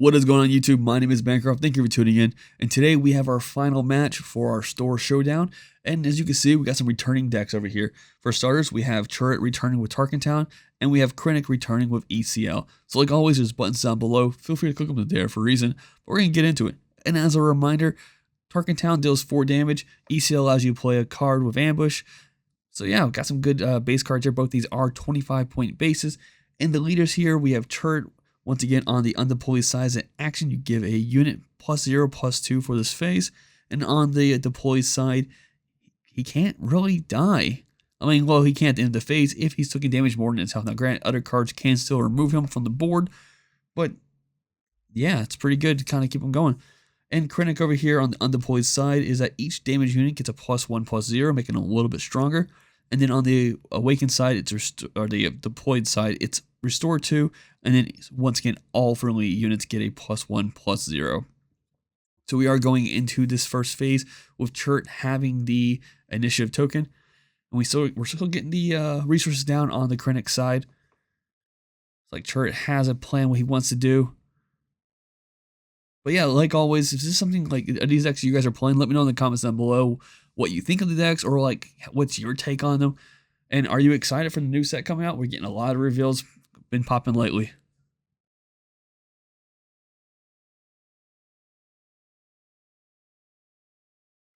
What is going on YouTube? My name is Bancroft. Thank you for tuning in. And today we have our final match for our store showdown. And as you can see, we got some returning decks over here. For starters, we have Chirrut returning with Tarkentown, and we have Krennic returning with ECL. So like always, there's buttons down below. Feel free to click them there for a reason. But we're going to get into it. And as a reminder, Tarkentown deals 4 damage. ECL allows you to play a card with Ambush. So yeah, we've got some good base cards here. Both these are 25-point bases. And the leaders here, we have Chirrut. Once again, on the undeployed side as an action, you give a unit +0/+2 for this phase. And on the deployed side, he can't really die. I mean, well, he can't at the end of the phase if he's taking damage more than his health. Now, granted, other cards can still remove him from the board. But, yeah, it's pretty good to kind of keep him going. And Krennic over here on the undeployed side is that each damage unit gets a +1/+0, making him a little bit stronger. And then on the awakened side, or the deployed side, it's restore 2, and then once again, all friendly units get a +1/+0. So we are going into this first phase with Chirrut having the initiative token, and we're still getting the resources down on the Krennic side. It's like Chirrut has a plan what he wants to do. But yeah, like always, if this is something like these decks you guys are playing, let me know in the comments down below what you think of the decks, or like what's your take on them. And are you excited for the new set coming out? We're getting a lot of reveals. Been popping lately.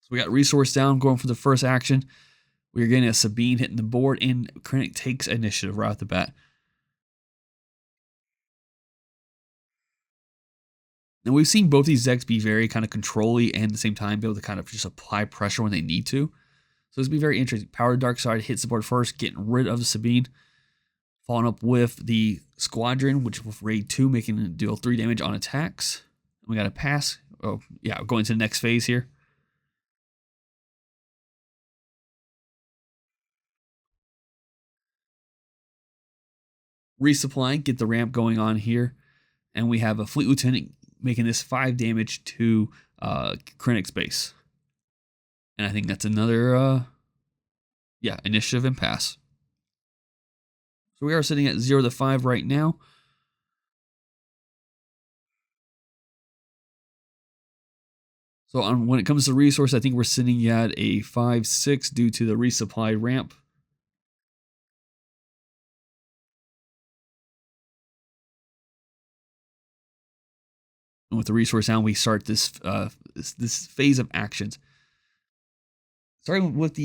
So we got resource down going for the first action. We're getting a Sabine hitting the board, and Krennic takes initiative right off the bat. Now we've seen both these decks be very kind of control-y and at the same time be able to kind of just apply pressure when they need to. So this will be very interesting. Power Dark Side hits the board first, getting rid of the Sabine. Following up with the Squadron, which with Raid 2, making it deal 3 damage on attacks. We got a pass. Oh, yeah, going to the next phase here. Resupplying, get the ramp going on here. And we have a Fleet Lieutenant making this 5 damage to Krennic's base. And I think that's another, initiative and pass. So we are sitting at 0-5 right now. So when it comes to resource, I think we're sitting at a 5-6 due to the resupply ramp. And with the resource down, we start this phase of actions. Starting with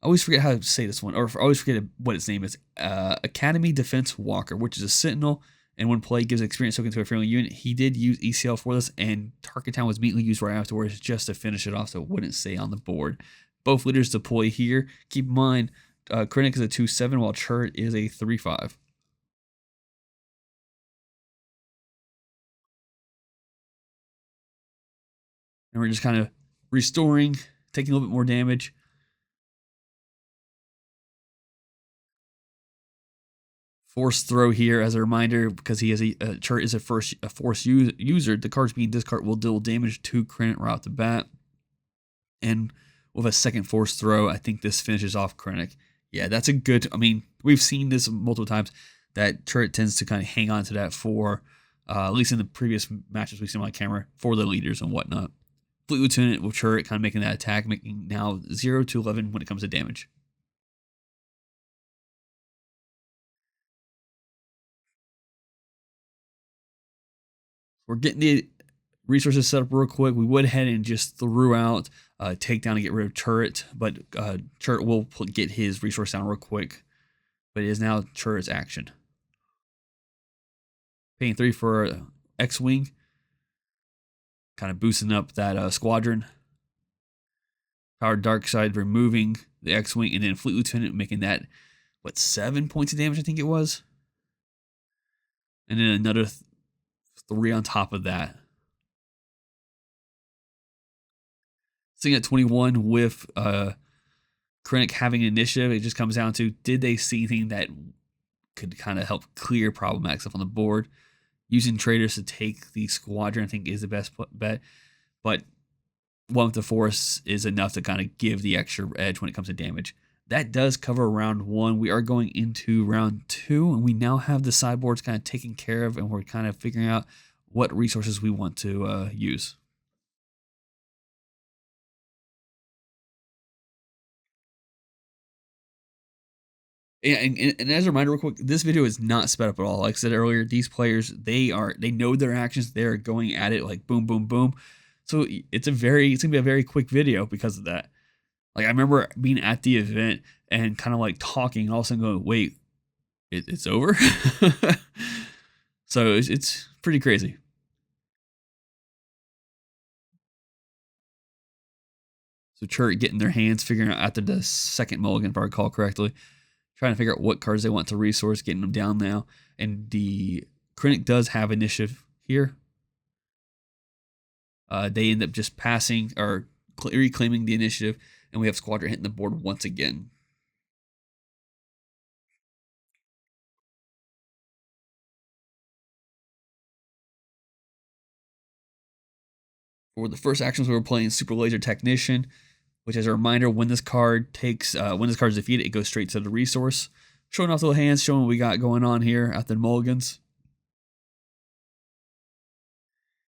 I always forget how to say this one, or I always forget what its name is. Academy Defense Walker, which is a Sentinel, and when played gives experience token to a friendly unit. He did use ECL for this, and Tarkentown was immediately used right afterwards just to finish it off so it wouldn't stay on the board. Both leaders deploy here. Keep in mind, Krennic is a 2/7 while Chirrut is a 3/5. And we're just kind of restoring, taking a little bit more damage. Force throw here as a reminder, because he is Chirrut is a force user. The cards being discarded will deal damage to Krennic right off the bat. And with a second force throw, I think this finishes off Krennic. Yeah, that's a good. I mean, we've seen this multiple times that Chirrut tends to kind of hang on to that for, at least in the previous matches we've seen on camera, for the leaders and whatnot. Fleet Lieutenant with Chirrut kind of making that attack, making now 0-11 when it comes to damage. We're getting the resources set up real quick. We went ahead and just threw out takedown to get rid of Chirrut, but Chirrut will get his resource down real quick. But it is now Chirrut's action. Paying 3 for X-Wing. Kind of boosting up that Squadron. Power Dark Side removing the X-Wing, and then Fleet Lieutenant making that, 7 points of damage I think it was? And then another 3 on top of that. Sitting at 21 with Krennic having initiative, it just comes down to, did they see anything that could kind of help clear problematic stuff on the board? Using traders to take the Squadron, I think, is the best bet. But 1 with the Force is enough to kind of give the extra edge when it comes to damage. That does cover round 1. We are going into round 2, and we now have the sideboards kind of taken care of, and we're kind of figuring out what resources we want to use. And as a reminder, real quick, this video is not sped up at all. Like I said earlier, these players they know their actions. They're going at it like boom, boom, boom. So it's gonna be a very quick video because of that. Like I remember being at the event and kind of like talking, and all of a sudden going, "Wait, it's over." So it's pretty crazy. So Chirrut getting their hands figuring out after the second mulligan, if I recall correctly, trying to figure out what cards they want to resource, getting them down now. And the Krennic does have initiative here. They end up just passing or reclaiming the initiative, and we have Squadron hitting the board once again. For the first actions, we were playing Super Laser Technician, which, as a reminder, when this card is defeated, it goes straight to the resource. Showing off the little hands, showing what we got going on here at the mulligans.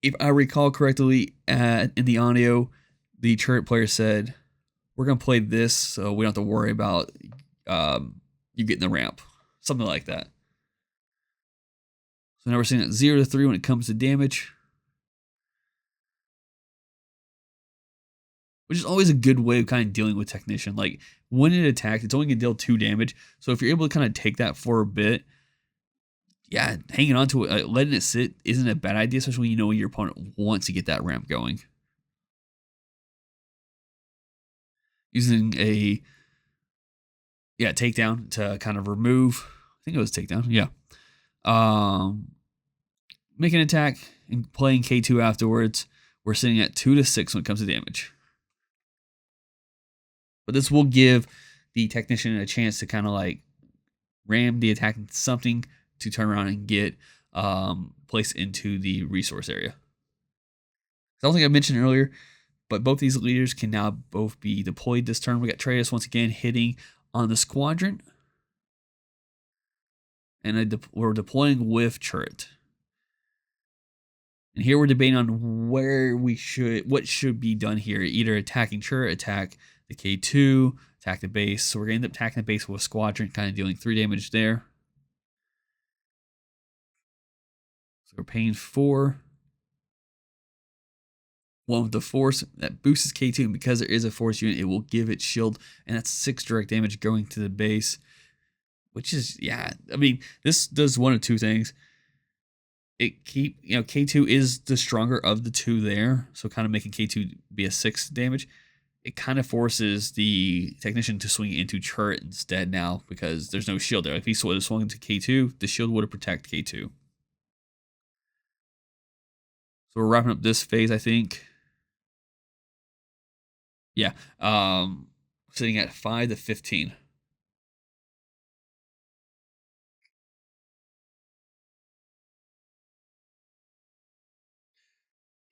If I recall correctly, in the audio, the Chirrut player said, "We're gonna play this, so we don't have to worry about you getting the ramp," something like that. So now we're seeing at 0 to 3 when it comes to damage, which is always a good way of kind of dealing with Technician. Like when it attacks, it's only gonna deal 2 damage. So if you're able to kind of take that for a bit, yeah, hanging on to it, letting it sit isn't a bad idea, especially when you know your opponent wants to get that ramp going. Using a takedown to kind of remove. I think it was takedown. Yeah. Make an attack and playing K2 afterwards. We're sitting at 2 to 6 when it comes to damage. But this will give the Technician a chance to kind of like ram the attack into something to turn around and get placed into the resource area. I don't think I mentioned earlier, but both these leaders can now both be deployed this turn. We got Treyas once again hitting on the Squadron. And we're deploying with Chirrut. And here we're debating on what should be done here. Either attacking Chirrut, attack the K2, attack the base. So we're going to end up attacking the base with a Squadron, kind of dealing 3 damage there. So we're paying 4. One with the force that boosts K2, and because there is a force unit, it will give it shield, and that's 6 direct damage going to the base. Which is, yeah, I mean, this does one of 2 things. K2 is the stronger of the 2 there, so kind of making K2 be a 6 damage. It kind of forces the Technician to swing into Chirrut instead now because there's no shield there. If he would have swung into K2, the shield would have protected K2. So we're wrapping up this phase, I think. Yeah, sitting at 5 to 15.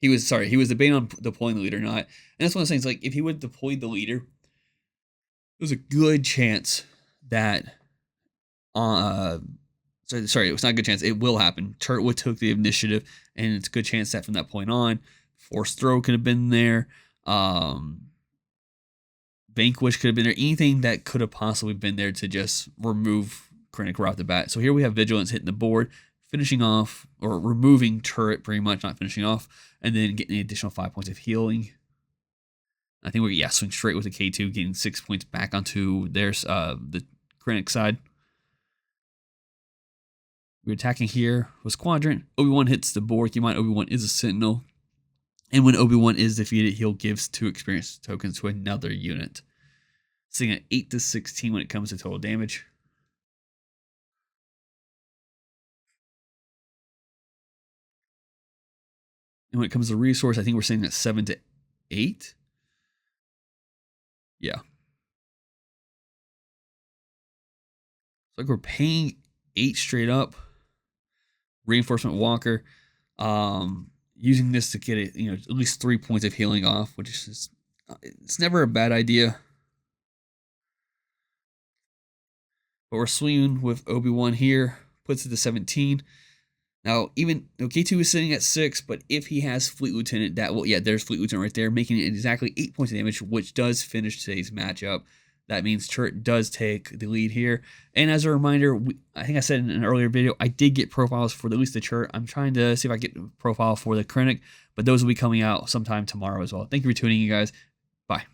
He was debating on deploying the leader or not. And that's one of the things, like, if he would deploy the leader, there's a good chance that, sorry, it was not a good chance. It will happen. Chirrut would took the initiative, and it's a good chance that from that point on, Force Throw could have been there. Vanquish could have been there. Anything that could have possibly been there to just remove Krennic right off the bat. So here we have Vigilance hitting the board, finishing off, or removing Chirrut pretty much, not finishing off, and then getting the additional 5 points of healing. I think we're swing straight with the K2, getting 6 points back onto the Krennic side. We're attacking here with Squadron. Obi-Wan hits the board. Keep in mind, Obi-Wan is a Sentinel. And when Obi-Wan is defeated, he'll give 2 experience tokens to another unit. Sitting at 8 to 16 when it comes to total damage. And when it comes to resource, I think we're sitting at 7 to 8. Yeah. So like we're paying 8 straight up. Reinforcement Walker. Using this to get it, at least 3 points of healing off, which is it's never a bad idea. But we're swinging with Obi-Wan here, puts it to 17. Now, even K2 is sitting at 6, but if he has Fleet Lieutenant, that will, yeah, there's Fleet Lieutenant right there, making it exactly 8 points of damage, which does finish today's matchup. That means Chirrut does take the lead here. And as a reminder, I think I said in an earlier video, I did get profiles for at least the Chirrut. I'm trying to see if I get a profile for the Krennic, but those will be coming out sometime tomorrow as well. Thank you for tuning in, guys. Bye.